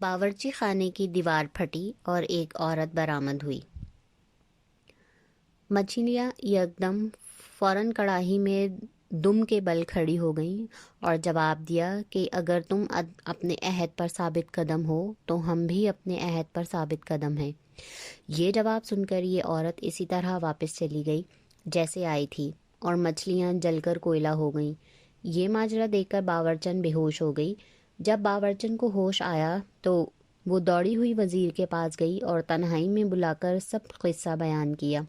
باورچی خانے کی دیوار پھٹی اور ایک عورت برآمد ہوئی۔ مچھلیاں یکدم فوراً کڑاہی میں دم کے بل کھڑی ہو گئیں اور جواب دیا کہ اگر تم اپنے عہد پر ثابت قدم ہو تو ہم بھی اپنے عہد پر ثابت قدم ہیں۔ یہ جواب سن کر یہ عورت اسی طرح واپس چلی گئی جیسے آئی تھی اور مچھلیاں جل کر کوئلہ ہو گئیں۔ یہ ماجرا دیکھ کر باورچن بے ہوش ہو گئی۔ جب باورچن کو ہوش آیا تو وہ دوڑی ہوئی وزیر کے پاس گئی اور تنہائی میں بلا کر سب قصہ بیان کیا۔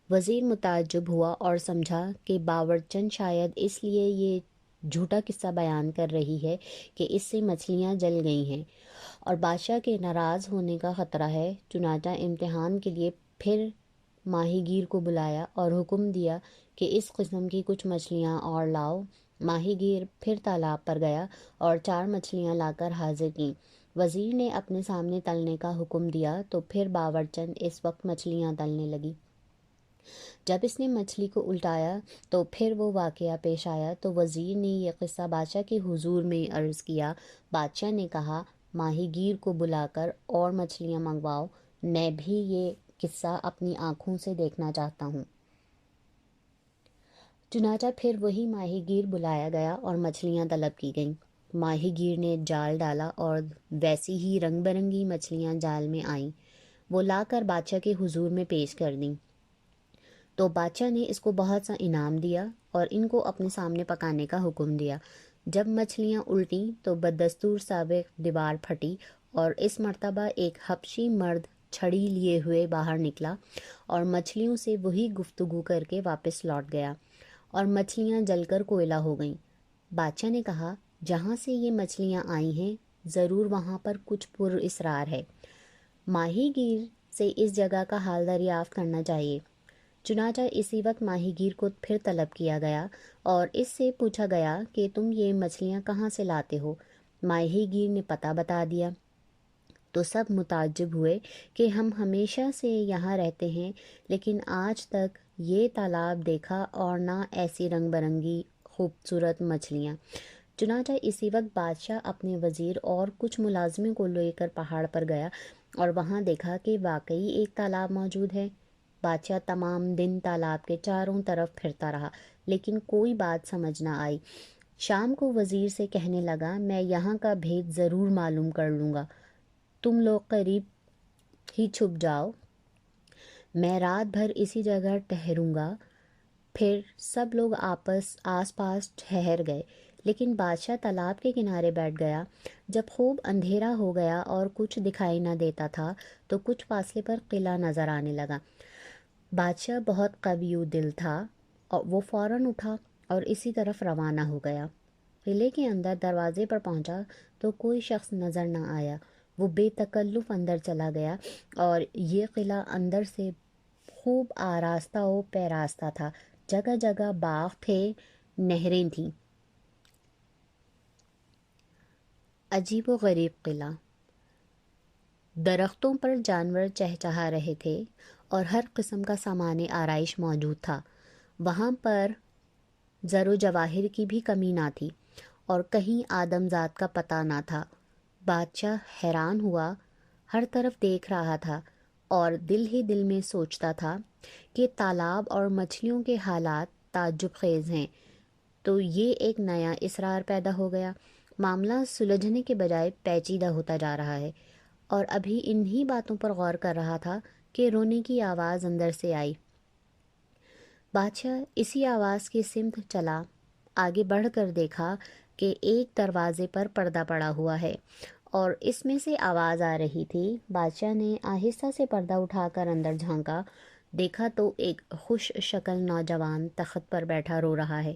وزیر متعجب ہوا اور سمجھا کہ باورچن شاید اس لیے یہ جھوٹا قصہ بیان کر رہی ہے کہ اس سے مچھلیاں جل گئی ہیں اور بادشاہ کے ناراض ہونے کا خطرہ ہے۔ چنانچہ امتحان کے لیے پھر ماہی گیر کو بلایا اور حکم دیا کہ اس قسم کی کچھ مچھلیاں اور لاؤ۔ ماہی گیر پھر تالاب پر گیا اور 4 مچھلیاں لا کر حاضر کیں۔ وزیر نے اپنے سامنے تلنے کا حکم دیا تو پھر باورچن اس وقت مچھلیاں تلنے لگی۔ جب اس نے مچھلی کو الٹایا تو پھر وہ واقعہ پیش آیا تو وزیر نے یہ قصہ بادشاہ کے حضور میں عرض کیا۔ بادشاہ نے کہا، ماہی گیر کو بلا کر اور مچھلیاں منگواؤ، میں بھی یہ قصہ اپنی آنکھوں سے دیکھنا چاہتا ہوں۔ چنانچہ پھر وہی ماہی گیر بلایا گیا اور مچھلیاں طلب کی گئیں۔ ماہی گیر نے جال ڈالا اور ویسی ہی رنگ برنگی مچھلیاں جال میں آئیں۔ وہ لا کر بادشاہ کے حضور میں پیش کر دیں تو بادشاہ نے اس کو بہت سا انعام دیا اور ان کو اپنے سامنے پکانے کا حکم دیا۔ جب مچھلیاں الٹیں تو بدستور سابق دیوار پھٹی اور اس مرتبہ ایک حبشی مرد چھڑی لیے ہوئے باہر نکلا اور مچھلیوں سے وہی گفتگو کر کے واپس لوٹ گیا اور مچھلیاں جل کر کوئلہ ہو گئیں۔ بادشاہ نے کہا، جہاں سے یہ مچھلیاں آئی ہیں ضرور وہاں پر کچھ پر اسرار ہے، ماہی گیر سے اس جگہ کا حال دریافت کرنا چاہیے۔ چنانچہ اسی وقت ماہی گیر کو پھر طلب کیا گیا اور اس سے پوچھا گیا کہ تم یہ مچھلیاں کہاں سے لاتے ہو؟ ماہی گیر نے پتہ بتا دیا تو سب متعجب ہوئے کہ ہم ہمیشہ سے یہاں رہتے ہیں لیکن آج تک یہ تالاب دیکھا اور نہ ایسی رنگ برنگی خوبصورت مچھلیاں۔ چنانچہ اسی وقت بادشاہ اپنے وزیر اور کچھ ملازموں کو لے کر پہاڑ پر گیا اور وہاں دیکھا کہ واقعی ایک تالاب موجود ہے۔ بادشاہ تمام دن تالاب کے چاروں طرف پھرتا رہا لیکن کوئی بات سمجھ نہ آئی۔ شام کو وزیر سے کہنے لگا، میں یہاں کا بھید ضرور معلوم کر لوں گا، تم لوگ قریب ہی چھپ جاؤ، میں رات بھر اسی جگہ ٹھہروں گا۔ پھر سب لوگ آس پاس ٹھہر گئے لیکن بادشاہ تالاب کے کنارے بیٹھ گیا۔ جب خوب اندھیرا ہو گیا اور کچھ دکھائی نہ دیتا تھا تو کچھ فاصلے پر قلعہ نظر آنے لگا۔ بادشاہ بہت قوی دل تھا اور وہ فوراً اٹھا اور اسی طرف روانہ ہو گیا۔ قلعے کے اندر دروازے پر پہنچا تو کوئی شخص نظر نہ آیا۔ وہ بے تکلف اندر چلا گیا اور یہ قلعہ اندر سے خوب آراستہ و پیراستہ تھا۔ جگہ جگہ باغ تھے، نہریں تھیں۔ عجیب و غریب قلعہ۔ درختوں پر جانور چہچہا رہے تھے اور ہر قسم کا سامان آرائش موجود تھا۔ وہاں پر زر و جواہر کی بھی کمی نہ تھی اور کہیں آدم ذات کا پتہ نہ تھا۔ بادشاہ حیران ہوا، ہر طرف دیکھ رہا تھا اور دل ہی دل میں سوچتا تھا کہ تالاب اور مچھلیوں کے حالات تعجب خیز ہیں، تو یہ ایک نیا اسرار پیدا ہو گیا۔ معاملہ سلجھنے کے بجائے پیچیدہ ہوتا جا رہا ہے اور ابھی انہی باتوں پر غور کر رہا تھا کہ رونے کی آواز اندر سے آئی۔ بادشاہ اسی آواز کی سمت چلا، آگے بڑھ کر دیکھا کہ ایک دروازے پر پردہ پڑا ہوا ہے اور اس میں سے آواز آ رہی تھی۔ بادشاہ نے آہستہ سے پردہ اٹھا کر اندر جھانکا، دیکھا تو ایک خوش شکل نوجوان تخت پر بیٹھا رو رہا ہے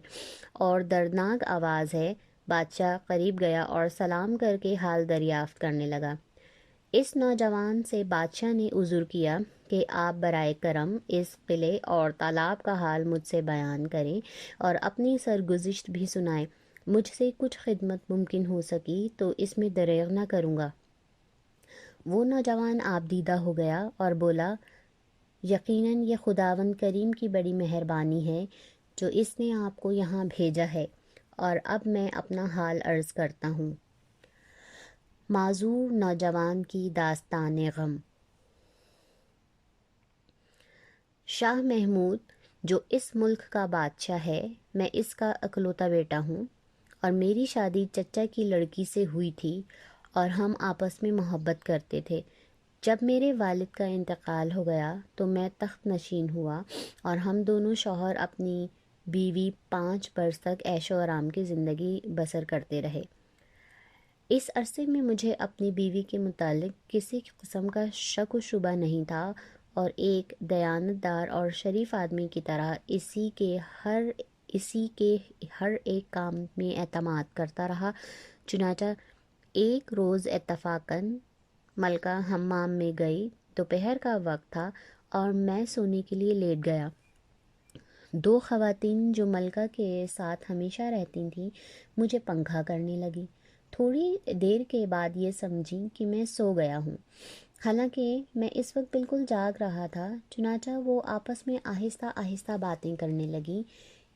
اور دردناک آواز ہے۔ بادشاہ قریب گیا اور سلام کر کے حال دریافت کرنے لگا۔ اس نوجوان سے بادشاہ نے عذر کیا کہ آپ برائے کرم اس قلعے اور تالاب کا حال مجھ سے بیان کریں اور اپنی سرگزشت بھی سنائیں۔ مجھ سے کچھ خدمت ممکن ہو سکی تو اس میں دریغ نہ کروں گا۔ وہ نوجوان آپ دیدہ ہو گیا اور بولا، یقیناً یہ خداوند کریم کی بڑی مہربانی ہے جو اس نے آپ کو یہاں بھیجا ہے، اور اب میں اپنا حال عرض کرتا ہوں۔ معذور نوجوان کی داستان غم۔ شاہ محمود جو اس ملک کا بادشاہ ہے، میں اس کا اکلوتا بیٹا ہوں، اور میری شادی چچا کی لڑکی سے ہوئی تھی اور ہم آپس میں محبت کرتے تھے۔ جب میرے والد کا انتقال ہو گیا تو میں تخت نشین ہوا اور ہم دونوں شوہر اپنی بیوی 5 برس تک عیش و آرام کی زندگی بسر کرتے رہے۔ اس عرصے میں مجھے اپنی بیوی کے متعلق کسی قسم کا شک و شبہ نہیں تھا، اور ایک دیانتدار اور شریف آدمی کی طرح اسی کے ہر ایک کام میں اعتماد کرتا رہا۔ چنانچہ ایک روز اتفاقاً ملکہ حمام میں گئی۔ دوپہر کا وقت تھا اور میں سونے کے لیے لیٹ گیا۔ 2 خواتین جو ملکہ کے ساتھ ہمیشہ رہتی تھیں مجھے پنکھا کرنے لگیں۔ تھوڑی دیر کے بعد یہ سمجھیں کہ میں سو گیا ہوں، حالانکہ میں اس وقت بالکل جاگ رہا تھا۔ چنانچہ وہ آپس میں آہستہ آہستہ باتیں کرنے لگیں۔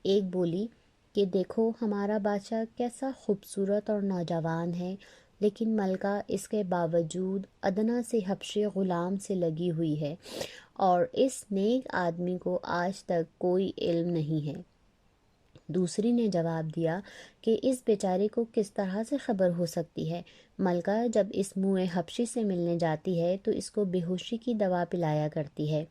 ایک بولی کہ دیکھو ہمارا بادشاہ کیسا خوبصورت اور نوجوان ہے، لیکن ملکہ اس کے باوجود ادنیٰ سے حبشی غلام سے لگی ہوئی ہے، اور اس نیک آدمی کو آج تک کوئی علم نہیں ہے۔ دوسری نے جواب دیا کہ اس بیچارے کو کس طرح سے خبر ہو سکتی ہے؟ ملکہ جب اس موئے حبشی سے ملنے جاتی ہے تو اس کو بے ہوشی کی دوا پلایا کرتی ہے۔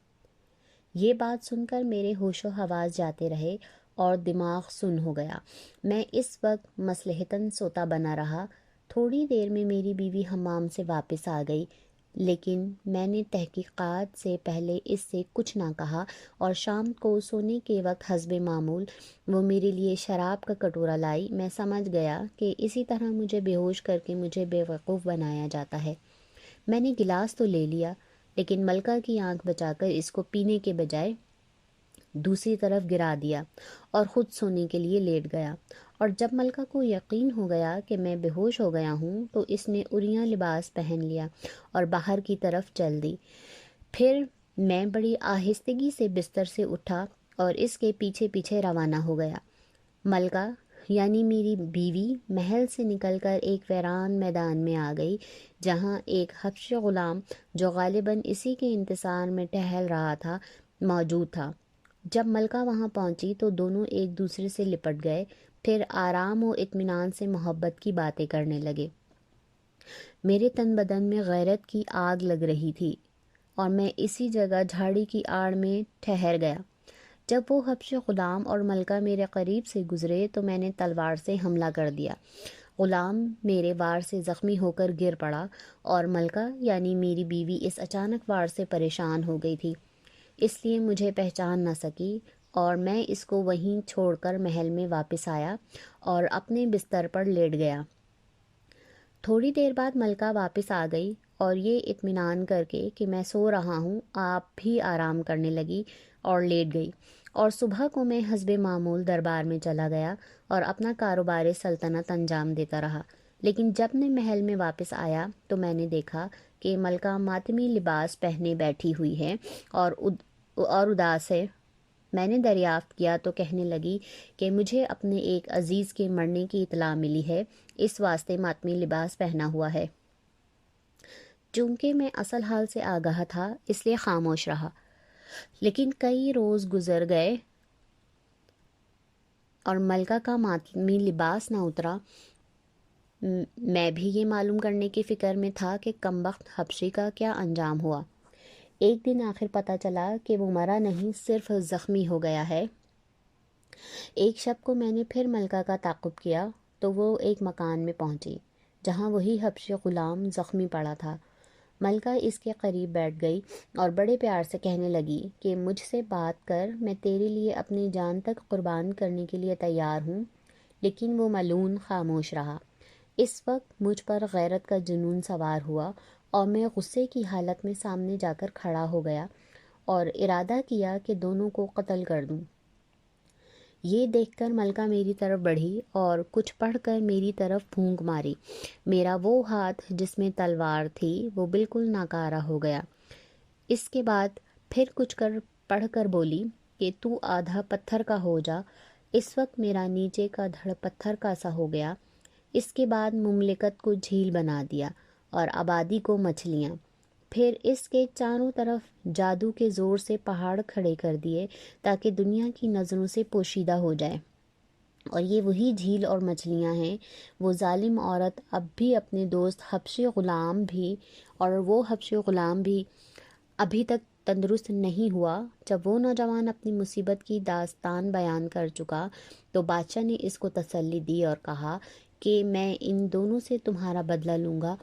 یہ بات سن کر میرے ہوش و حواس جاتے رہے اور دماغ سن ہو گیا۔ میں اس وقت مصلحتاً سوتا بنا رہا۔ تھوڑی دیر میں میری بیوی حمام سے واپس آ گئی، لیکن میں نے تحقیقات سے پہلے اس سے کچھ نہ کہا، اور شام کو سونے کے وقت حسب معمول وہ میرے لیے شراب کا کٹورا لائی۔ میں سمجھ گیا کہ اسی طرح مجھے بے ہوش کر کے مجھے بے وقوف بنایا جاتا ہے۔ میں نے گلاس تو لے لیا، لیکن ملکہ کی آنکھ بچا کر اس کو پینے کے بجائے دوسری طرف گرا دیا اور خود سونے کے لیے لیٹ گیا۔ اور جب ملکہ کو یقین ہو گیا کہ میں بے ہوش ہو گیا ہوں تو اس نے عریاں لباس پہن لیا اور باہر کی طرف چل دی۔ پھر میں بڑی آہستگی سے بستر سے اٹھا اور اس کے پیچھے پیچھے روانہ ہو گیا۔ ملکہ یعنی میری بیوی محل سے نکل کر ایک ویران میدان میں آ گئی، جہاں ایک حبشی غلام جو غالباً اسی کے انتظار میں ٹہل رہا تھا موجود تھا۔ جب ملکہ وہاں پہنچی تو دونوں ایک دوسرے سے لپٹ گئے، پھر آرام و اطمینان سے محبت کی باتیں کرنے لگے۔ میرے تن بدن میں غیرت کی آگ لگ رہی تھی اور میں اسی جگہ جھاڑی کی آڑ میں ٹھہر گیا۔ جب وہ حبشی غلام اور ملکہ میرے قریب سے گزرے تو میں نے تلوار سے حملہ کر دیا۔ غلام میرے وار سے زخمی ہو کر گر پڑا، اور ملکہ یعنی میری بیوی اس اچانک وار سے پریشان ہو گئی تھی، اس لیے مجھے پہچان نہ سکی، اور میں اس کو وہیں چھوڑ کر محل میں واپس آیا اور اپنے بستر پر لیٹ گیا۔ تھوڑی دیر بعد ملکہ واپس آ گئی اور یہ اطمینان کر کے کہ میں سو رہا ہوں آپ بھی آرام کرنے لگی اور لیٹ گئی، اور صبح کو میں حسب معمول دربار میں چلا گیا اور اپنا کاروبار سلطنت انجام دیتا رہا۔ لیکن جب میں محل میں واپس آیا تو میں نے دیکھا کہ ملکہ ماتمی لباس پہنے بیٹھی ہوئی ہے اور اداس ہے۔ میں نے دریافت کیا تو کہنے لگی کہ مجھے اپنے ایک عزیز کے مرنے کی اطلاع ملی ہے، اس واسطے ماتمی لباس پہنا ہوا ہے۔ چونکہ میں اصل حال سے آگاہ تھا اس لیے خاموش رہا، لیکن کئی روز گزر گئے اور ملکہ کا ماتمی لباس نہ اترا۔ میں بھی یہ معلوم کرنے کی فکر میں تھا کہ کمبخت حبشی کا کیا انجام ہوا۔ ایک دن آخر پتہ چلا کہ وہ مرا نہیں، صرف زخمی ہو گیا ہے۔ ایک شب کو میں نے پھر ملکہ کا تعاقب کیا تو وہ ایک مکان میں پہنچی جہاں وہی حبشی غلام زخمی پڑا تھا۔ ملکہ اس کے قریب بیٹھ گئی اور بڑے پیار سے کہنے لگی کہ مجھ سے بات کر، میں تیرے لیے اپنی جان تک قربان کرنے کے لیے تیار ہوں۔ لیکن وہ ملعون خاموش رہا۔ اس وقت مجھ پر غیرت کا جنون سوار ہوا اور میں غصے کی حالت میں سامنے جا کر کھڑا ہو گیا اور ارادہ کیا کہ دونوں کو قتل کر دوں۔ یہ دیکھ کر ملکہ میری طرف بڑھی اور کچھ پڑھ کر میری طرف پھونک ماری۔ میرا وہ ہاتھ جس میں تلوار تھی وہ بالکل ناکارہ ہو گیا۔ اس کے بعد پھر کچھ پڑھ کر بولی کہ تو آدھا پتھر کا ہو جا۔ اس وقت میرا نیچے کا دھڑ پتھر کا سا ہو گیا۔ اس کے بعد مملکت کو جھیل بنا دیا اور آبادی کو مچھلیاں۔ پھر اس کے چاروں طرف جادو کے زور سے پہاڑ کھڑے کر دیے تاکہ دنیا کی نظروں سے پوشیدہ ہو جائے۔ اور یہ وہی جھیل اور مچھلیاں ہیں۔ وہ ظالم عورت اب بھی اپنے دوست حبشی غلام بھی ابھی تک تندرست نہیں ہوا۔ جب وہ نوجوان اپنی مصیبت کی داستان بیان کر چکا تو بادشاہ نے اس کو تسلی دی اور کہا کہ میں ان دونوں سے تمہارا بدلہ لوں گا،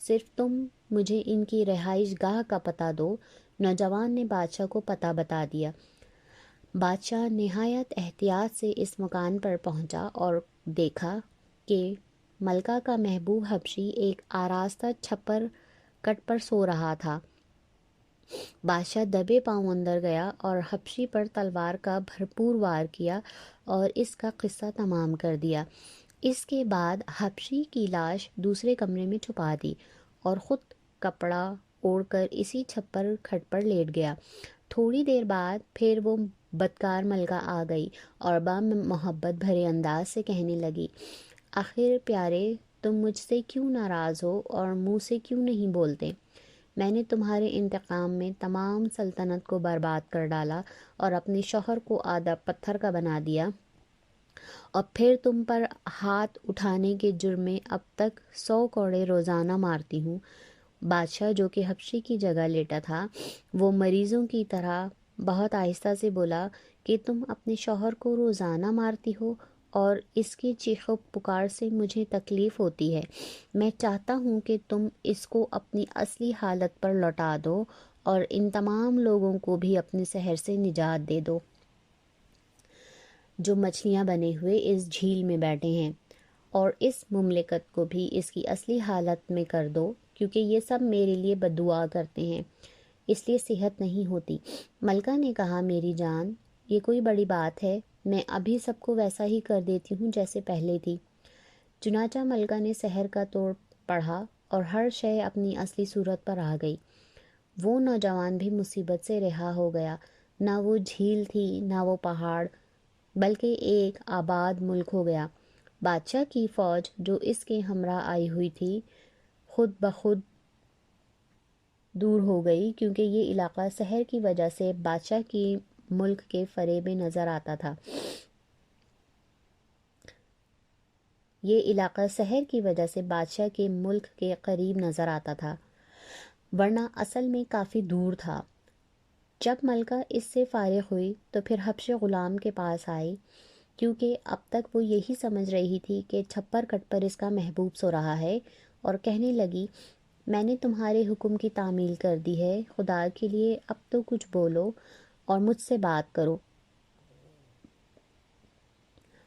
صرف تم مجھے ان کی رہائش گاہ کا پتہ دو۔ نوجوان نے بادشاہ کو پتہ بتا دیا۔ بادشاہ نہایت احتیاط سے اس مکان پر پہنچا اور دیکھا کہ ملکہ کا محبوب حبشی ایک آراستہ چھپر کٹ پر سو رہا تھا۔ بادشاہ دبے پاؤں اندر گیا اور حبشی پر تلوار کا بھرپور وار کیا اور اس کا قصہ تمام کر دیا۔ اس کے بعد حبشی کی لاش دوسرے کمرے میں چھپا دی اور خود کپڑا اوڑھ کر اسی چھپر کھٹ پر لیٹ گیا۔ تھوڑی دیر بعد پھر وہ بدکار ملکہ آ گئی اور محبت بھرے انداز سے کہنے لگی، آخر پیارے، تم مجھ سے کیوں ناراض ہو اور منہ سے کیوں نہیں بولتے؟ میں نے تمہارے انتقام میں تمام سلطنت کو برباد کر ڈالا اور اپنے شوہر کو آدھا پتھر کا بنا دیا، اور پھر تم پر ہاتھ اٹھانے کے جرم میں اب تک 100 کوڑے روزانہ مارتی ہوں۔ بادشاہ جو کہ حبشی کی جگہ لیٹا تھا، وہ مریضوں کی طرح بہت آہستہ سے بولا کہ تم اپنے شوہر کو روزانہ مارتی ہو اور اس کی چیخ و پکار سے مجھے تکلیف ہوتی ہے۔ میں چاہتا ہوں کہ تم اس کو اپنی اصلی حالت پر لوٹا دو اور ان تمام لوگوں کو بھی اپنے سحر سے نجات دے دو جو مچھلیاں بنے ہوئے اس جھیل میں بیٹھے ہیں، اور اس مملکت کو بھی اس کی اصلی حالت میں کر دو، کیونکہ یہ سب میرے لیے بددعا کرتے ہیں، اس لیے صحت نہیں ہوتی۔ ملکہ نے کہا، میری جان، یہ کوئی بڑی بات ہے، میں ابھی سب کو ویسا ہی کر دیتی ہوں جیسے پہلے تھی۔ چنانچہ ملکہ نے سحر کا توڑ پڑھا اور ہر شے اپنی اصلی صورت پر آ گئی۔ وہ نوجوان بھی مصیبت سے رہا ہو گیا۔ نہ وہ جھیل تھی نہ وہ پہاڑ، بلکہ ایک آباد ملک ہو گیا۔ بادشاہ کی فوج جو اس کے ہمراہ آئی ہوئی تھی خود بخود دور ہو گئی، کیونکہ یہ علاقہ سحر کی وجہ سے بادشاہ کی ملک کے فریب میں نظر آتا تھا۔ یہ علاقہ سحر کی وجہ سے بادشاہ کے ملک کے قریب نظر آتا تھا، ورنہ اصل میں کافی دور تھا۔ جب ملکہ اس سے فارغ ہوئی تو پھر حبشی غلام کے پاس آئی، کیونکہ اب تک وہ یہی سمجھ رہی تھی کہ چھپر کٹ پر اس کا محبوب سو رہا ہے، اور کہنے لگی، میں نے تمہارے حکم کی تعمیل کر دی ہے، خدا کے لیے اب تو کچھ بولو اور مجھ سے بات کرو۔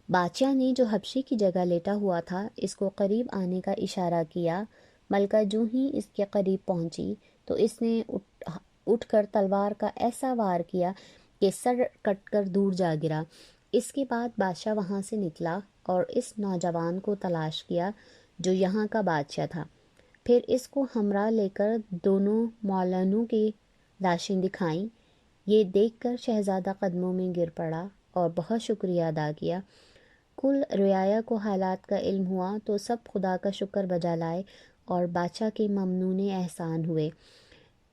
بادشاہ نے جو حبشی کی جگہ لیٹا ہوا تھا اس کو قریب آنے کا اشارہ کیا۔ ملکہ جو ہی اس کے قریب پہنچی تو اس نے اٹھ کر تلوار کا ایسا وار کیا کہ سر کٹ کر دور جا گرا۔ اس کے بعد بادشاہ وہاں سے نکلا اور اس نوجوان کو تلاش کیا جو یہاں کا بادشاہ تھا۔ پھر اس کو ہمراہ لے کر دونوں معلنوں کی لاشیں دکھائیں۔ یہ دیکھ کر شہزادہ قدموں میں گر پڑا اور بہت شکریہ ادا کیا۔ کل رعایا کو حالات کا علم ہوا تو سب خدا کا شکر بجا لائے اور بادشاہ کے ممنون احسان ہوئے۔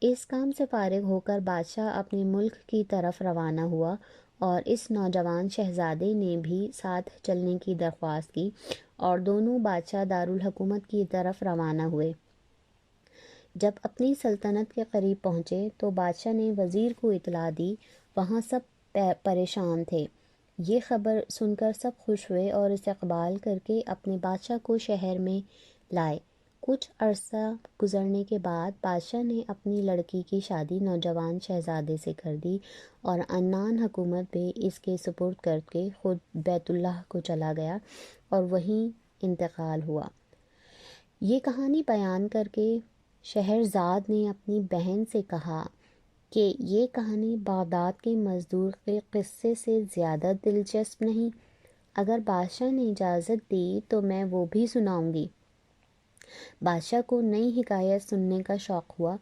اس کام سے فارغ ہو کر بادشاہ اپنے ملک کی طرف روانہ ہوا اور اس نوجوان شہزادے نے بھی ساتھ چلنے کی درخواست کی، اور دونوں بادشاہ دارالحکومت کی طرف روانہ ہوئے۔ جب اپنی سلطنت کے قریب پہنچے تو بادشاہ نے وزیر کو اطلاع دی۔ وہاں سب پریشان تھے۔ یہ خبر سن کر سب خوش ہوئے اور استقبال کر کے اپنے بادشاہ کو شہر میں لائے۔ کچھ عرصہ گزرنے کے بعد بادشاہ نے اپنی لڑکی کی شادی نوجوان شہزادے سے کر دی اور عنان حکومت بھی اس کے سپرد کر کے خود بیت اللہ کو چلا گیا اور وہیں انتقال ہوا۔ یہ کہانی بیان کر کے شہرزاد نے اپنی بہن سے کہا کہ یہ کہانی بغداد کے مزدور کے قصے سے زیادہ دلچسپ نہیں؟ اگر بادشاہ نے اجازت دی تو میں وہ بھی سناؤں گی۔ بادشاہ کو نئی حکایت سننے کا شوق ہوا،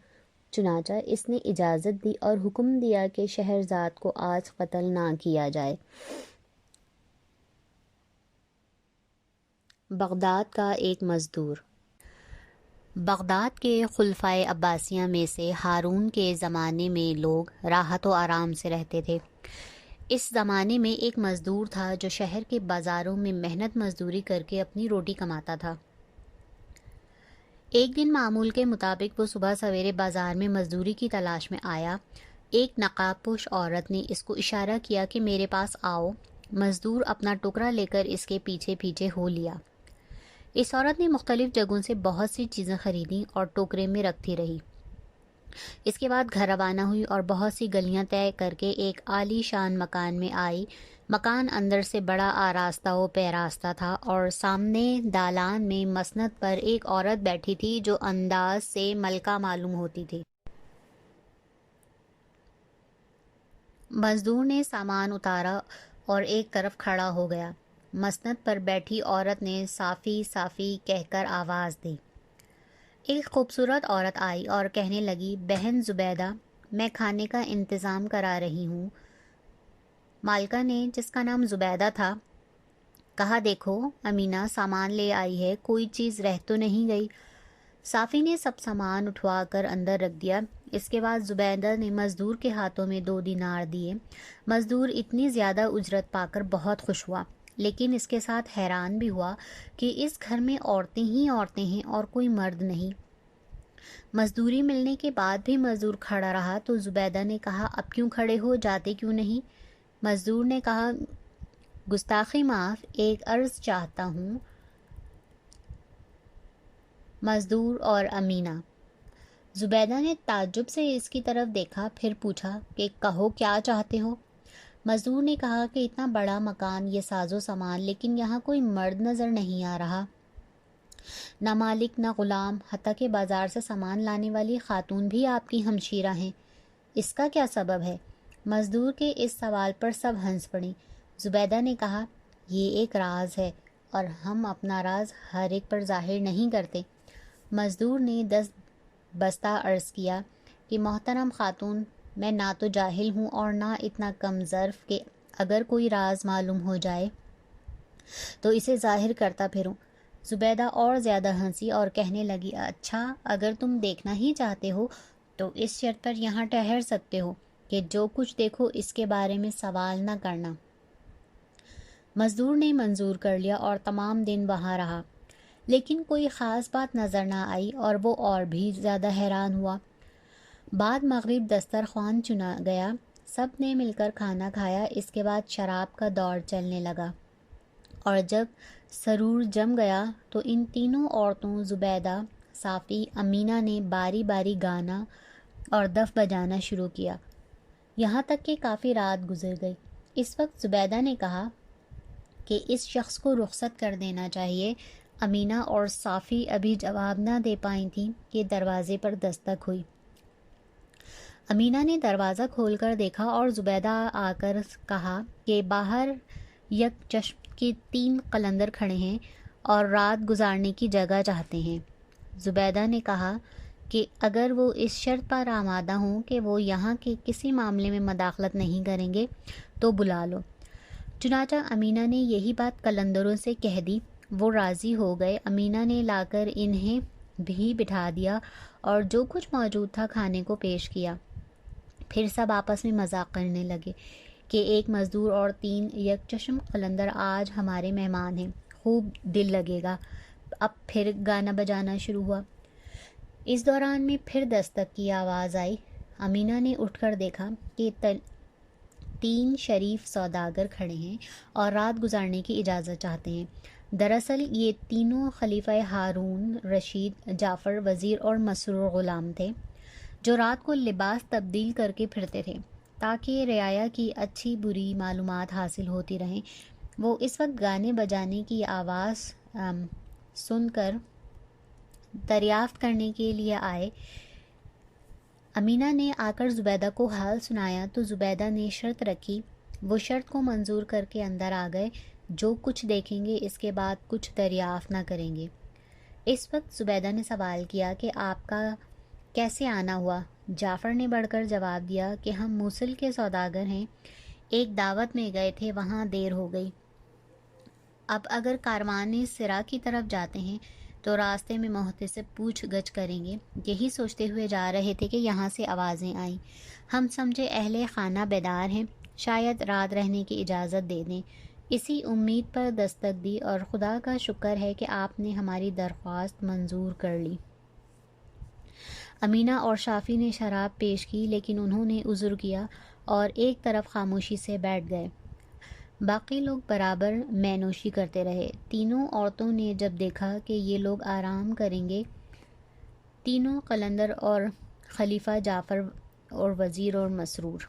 چنانچہ اس نے اجازت دی اور حکم دیا کہ شہرزاد کو آج قتل نہ کیا جائے۔ بغداد کا ایک مزدور۔ بغداد کے خلفائے عباسیہ میں سے ہارون کے زمانے میں لوگ راحت و آرام سے رہتے تھے۔ اس زمانے میں ایک مزدور تھا جو شہر کے بازاروں میں محنت مزدوری کر کے اپنی روٹی کماتا تھا۔ ایک دن معمول کے مطابق وہ صبح سویرے بازار میں مزدوری کی تلاش میں آیا۔ ایک نقاب پوش عورت نے اس کو اشارہ کیا کہ میرے پاس آؤ۔ مزدور اپنا ٹکڑا لے کر اس کے پیچھے پیچھے ہو لیا۔ اس عورت نے مختلف جگہوں سے بہت سی چیزیں خریدیں اور ٹوکرے میں رکھتی رہی۔ اس کے بعد گھر روانہ ہوئی اور بہت سی گلیاں طے کر کے ایک عالی شان مکان میں آئی۔ مکان اندر سے بڑا آراستہ و پیراستہ تھا اور سامنے دالان میں مسند پر ایک عورت بیٹھی تھی جو انداز سے ملکہ معلوم ہوتی تھی۔ مزدور نے سامان اتارا اور ایک طرف کھڑا ہو گیا۔ مسند پر بیٹھی عورت نے صافی صافی کہہ کر آواز دی۔ ایک خوبصورت عورت آئی اور کہنے لگی، بہن زبیدہ، میں کھانے کا انتظام کرا رہی ہوں۔ مالکہ نے، جس کا نام زبیدہ تھا، کہا، دیکھو امینہ سامان لے آئی ہے، کوئی چیز رہ تو نہیں گئی؟ صافی نے سب سامان اٹھوا کر اندر رکھ دیا۔ اس کے بعد زبیدہ نے مزدور کے ہاتھوں میں 2 دینار دیے۔ مزدور اتنی زیادہ اجرت پا کر بہت خوش ہوا، لیکن اس کے ساتھ حیران بھی ہوا کہ اس گھر میں عورتیں ہی عورتیں ہیں اور کوئی مرد نہیں۔ مزدوری ملنے کے بعد بھی مزدور کھڑا رہا تو زبیدہ نے کہا، اب کیوں کھڑے ہو، جاتے کیوں نہیں؟ مزدور نے کہا، گستاخی معاف، ایک عرض چاہتا ہوں۔ مزدور اور امینہ۔ زبیدہ نے تعجب سے اس کی طرف دیکھا، پھر پوچھا کہ کہو کیا چاہتے ہو؟ مزدور نے کہا کہ اتنا بڑا مکان، یہ ساز و سامان، لیکن یہاں کوئی مرد نظر نہیں آ رہا، نہ مالک نہ غلام، حتیٰ کہ بازار سے سامان لانے والی خاتون بھی آپ کی ہمشیرہ ہیں، اس کا کیا سبب ہے؟ مزدور کے اس سوال پر سب ہنس پڑیں۔ زبیدہ نے کہا، یہ ایک راز ہے اور ہم اپنا راز ہر ایک پر ظاہر نہیں کرتے۔ مزدور نے دست بستہ عرض کیا کہ محترم خاتون، میں نہ تو جاہل ہوں اور نہ اتنا کم ظرف کہ اگر کوئی راز معلوم ہو جائے تو اسے ظاہر کرتا پھروں۔ زبیدہ اور زیادہ ہنسی اور کہنے لگی، اچھا اگر تم دیکھنا ہی چاہتے ہو تو اس شرط پر یہاں ٹھہر سکتے ہو کہ جو کچھ دیکھو اس کے بارے میں سوال نہ کرنا۔ مزدور نے منظور کر لیا اور تمام دن وہاں رہا، لیکن کوئی خاص بات نظر نہ آئی اور وہ اور بھی زیادہ حیران ہوا۔ بعد مغرب دسترخوان چنا گیا، سب نے مل کر کھانا کھایا۔ اس کے بعد شراب کا دور چلنے لگا اور جب سرور جم گیا تو ان تینوں عورتوں زبیدہ، صافی، امینہ نے باری باری گانا اور دف بجانا شروع کیا، یہاں تک کہ کافی رات گزر گئی۔ اس وقت زبیدہ نے کہا کہ اس شخص کو رخصت کر دینا چاہیے۔ امینہ اور صافی ابھی جواب نہ دے پائیں تھیں کہ دروازے پر دستک ہوئی۔ امینہ نے دروازہ کھول کر دیکھا اور زبیدہ آ کر کہا کہ باہر یک چشم کے 3 قلندر کھڑے ہیں اور رات گزارنے کی جگہ چاہتے ہیں۔ زبیدہ نے کہا کہ اگر وہ اس شرط پر آمادہ ہوں کہ وہ یہاں کے کسی معاملے میں مداخلت نہیں کریں گے تو بلا لو۔ چنانچہ امینہ نے یہی بات قلندروں سے کہہ دی، وہ راضی ہو گئے۔ امینہ نے لا کر انہیں بھی بٹھا دیا اور جو کچھ موجود تھا کھانے کو پیش کیا۔ پھر سب آپس میں مذاق کرنے لگے کہ ایک مزدور اور 3 یک چشم قلندر آج ہمارے مہمان ہیں، خوب دل لگے گا۔ اب پھر گانا بجانا شروع ہوا۔ اس دوران میں پھر دستک کی آواز آئی۔ امینہ نے اٹھ کر دیکھا کہ 3 شریف سوداگر کھڑے ہیں اور رات گزارنے کی اجازت چاہتے ہیں۔ دراصل یہ تینوں خلیفہ ہارون رشید، جعفر وزیر اور مسرور غلام تھے، جو رات کو لباس تبدیل کر کے پھرتے تھے تاکہ رعایا کی اچھی بری معلومات حاصل ہوتی رہیں۔ وہ اس وقت گانے بجانے کی آواز سن کر دریافت کرنے کے لیے آئے۔ امینہ نے آ کر زبیدہ کو حال سنایا تو زبیدہ نے شرط رکھی۔ وہ شرط کو منظور کر کے اندر آ گئے، جو کچھ دیکھیں گے اس کے بعد کچھ دریافت نہ کریں گے۔ اس وقت زبیدہ نے سوال کیا کہ آپ کا کیسے آنا ہوا؟ جعفر نے بڑھ کر جواب دیا کہ ہم موصل کے سوداگر ہیں، ایک دعوت میں گئے تھے، وہاں دیر ہو گئی۔ اب اگر کاروان سرا کی طرف جاتے ہیں تو راستے میں محتسب پوچھ گچھ کریں گے۔ یہی سوچتے ہوئے جا رہے تھے کہ یہاں سے آوازیں آئیں۔ ہم سمجھے اہل خانہ بیدار ہیں، شاید رات رہنے کی اجازت دے دیں۔ اسی امید پر دستک دی اور خدا کا شکر ہے کہ آپ نے ہماری درخواست منظور کر لی۔ امینہ اور شافی نے شراب پیش کی، لیکن انہوں نے عذر کیا اور ایک طرف خاموشی سے بیٹھ گئے۔ باقی لوگ برابر مے نوشی کرتے رہے۔ تینوں عورتوں نے جب دیکھا کہ یہ لوگ آرام کریں گے، تینوں قلندر اور خلیفہ جعفر اور وزیر اور مسرور